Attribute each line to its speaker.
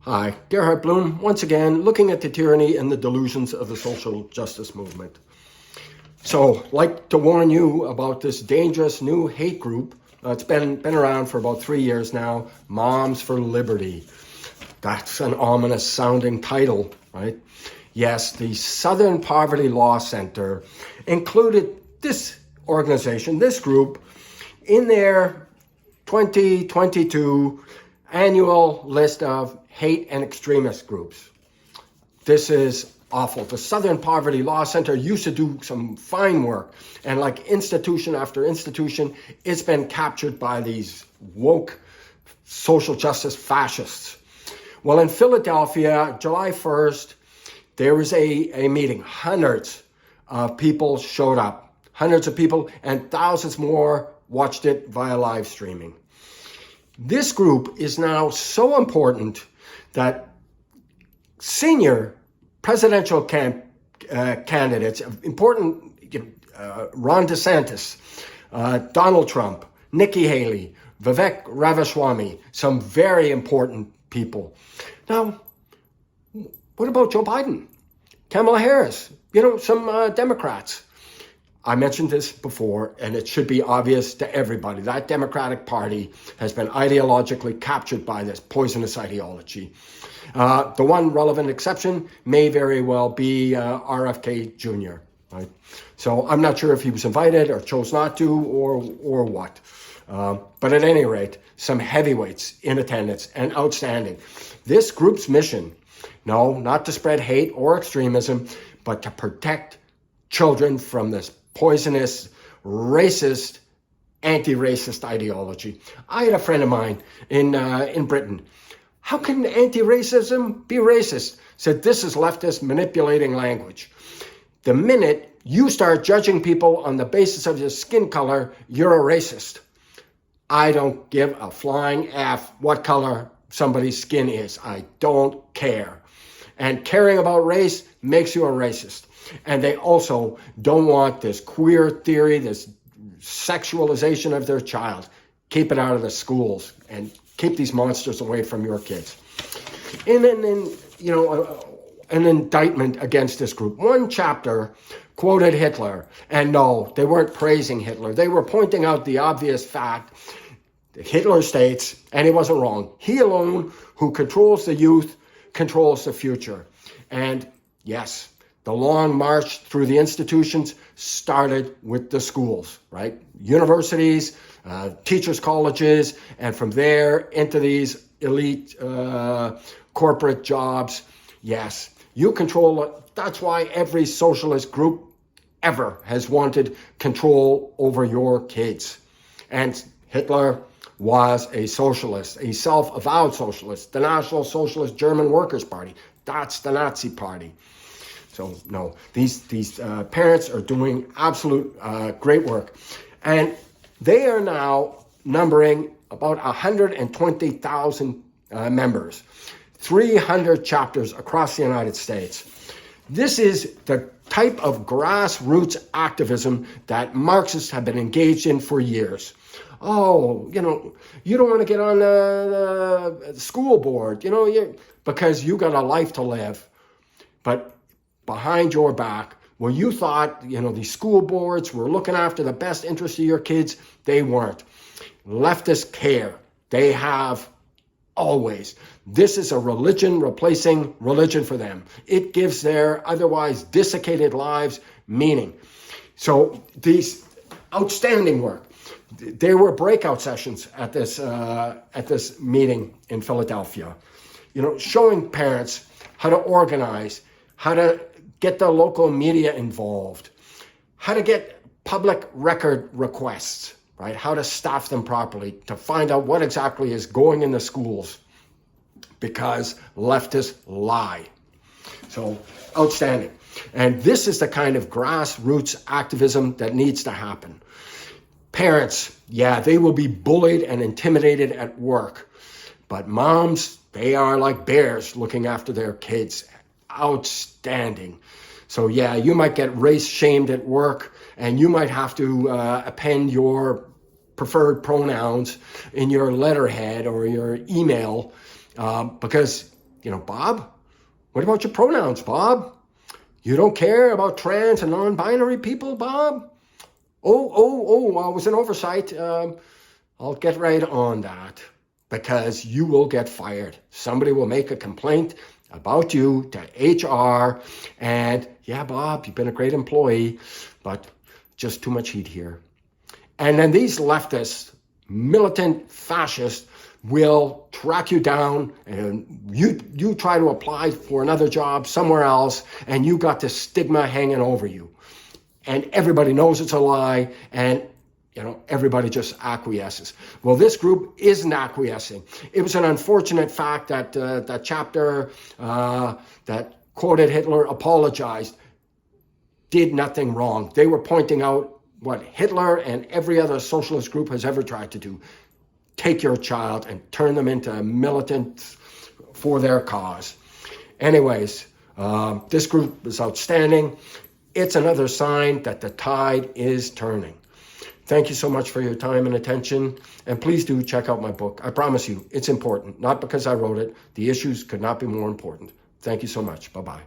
Speaker 1: Hi, Gerhard Bloom, once again, looking at the tyranny and the delusions of the social justice movement. So, like to warn you about this dangerous new hate group. It's been around for about 3 years now, Moms for Liberty. That's an ominous sounding title, right? Yes, the Southern Poverty Law Center included this organization, this group, in their 2022 annual list of hate and extremist groups. This is awful. The Southern Poverty Law Center used to do some fine work, and like institution after institution, it's been captured by these woke social justice fascists. Well, in Philadelphia, July 1st, there was a meeting. Hundreds of people showed up. Hundreds of people, and thousands more watched it via live streaming. This group is now so important that senior presidential candidates, important, Ron DeSantis, Donald Trump, Nikki Haley, Vivek Ramaswamy, some very important people. Now, what about Joe Biden? Kamala Harris, some Democrats. I mentioned this before, and it should be obvious to everybody. That Democratic Party has been ideologically captured by this poisonous ideology. The one relevant exception may very well be RFK Jr., right? So I'm not sure if he was invited or chose not to or what. But at any rate, some heavyweights in attendance and outstanding. This group's mission, no, not to spread hate or extremism, but to protect children from this poisonous, racist, anti-racist ideology. I had a friend of mine in Britain. How can anti-racism be racist? Said this is leftist manipulating language. The minute you start judging people on the basis of your skin color, you're a racist. I don't give a flying F what color somebody's skin is. I don't care. And caring about race makes you a racist. And they also don't want this queer theory, this sexualization of their child. Keep it out of the schools and keep these monsters away from your kids. And then, an indictment against this group. One chapter quoted Hitler. And no, they weren't praising Hitler. They were pointing out the obvious fact that Hitler states, and he wasn't wrong, he alone who controls the youth controls the future. And yes, the long march through the institutions started with the schools, right? Universities, teachers' colleges, and from there into these elite corporate jobs. Yes, you control it. That's why every socialist group ever has wanted control over your kids. And Hitler was a socialist, a self-avowed socialist, the National Socialist German Workers' Party. That's the Nazi party. So no, these parents are doing absolute great work. And they are now numbering about 120,000 members, 300 chapters across the United States. This is the type of grassroots activism that Marxists have been engaged in for years. Oh, you don't want to get on the school board, because you got a life to live. But behind your back, well, you thought, these school boards were looking after the best interest of your kids. They weren't. Leftists care. They have always. This is a religion replacing religion for them. It gives their otherwise desiccated lives meaning. So these outstanding work. There were breakout sessions at this meeting in Philadelphia, showing parents how to organize, how to get the local media involved, how to get public record requests, right? How to staff them properly to find out what exactly is going in the schools, because leftists lie. So outstanding. And this is the kind of grassroots activism that needs to happen. Parents, yeah, they will be bullied and intimidated at work. But moms, they are like bears looking after their kids. Outstanding. So yeah, you might get race shamed at work, and you might have to append your preferred pronouns in your letterhead or your email because Bob, what about your pronouns, Bob? You don't care about trans and non-binary people, Bob? Oh, it was an oversight. I'll get right on that, because you will get fired. Somebody will make a complaint about you to HR, and yeah, Bob, you've been a great employee, but just too much heat here. And then these leftists, militant fascists, will track you down, and you try to apply for another job somewhere else, and you got this stigma hanging over you. And everybody knows it's a lie, and everybody just acquiesces. Well, this group isn't acquiescing. It was an unfortunate fact that that chapter that quoted Hitler apologized did nothing wrong. They were pointing out what Hitler and every other socialist group has ever tried to do. Take your child and turn them into militants for their cause. Anyways, this group is outstanding. It's another sign that the tide is turning. Thank you so much for your time and attention. And please do check out my book. I promise you, it's important. Not because I wrote it. The issues could not be more important. Thank you so much. Bye-bye.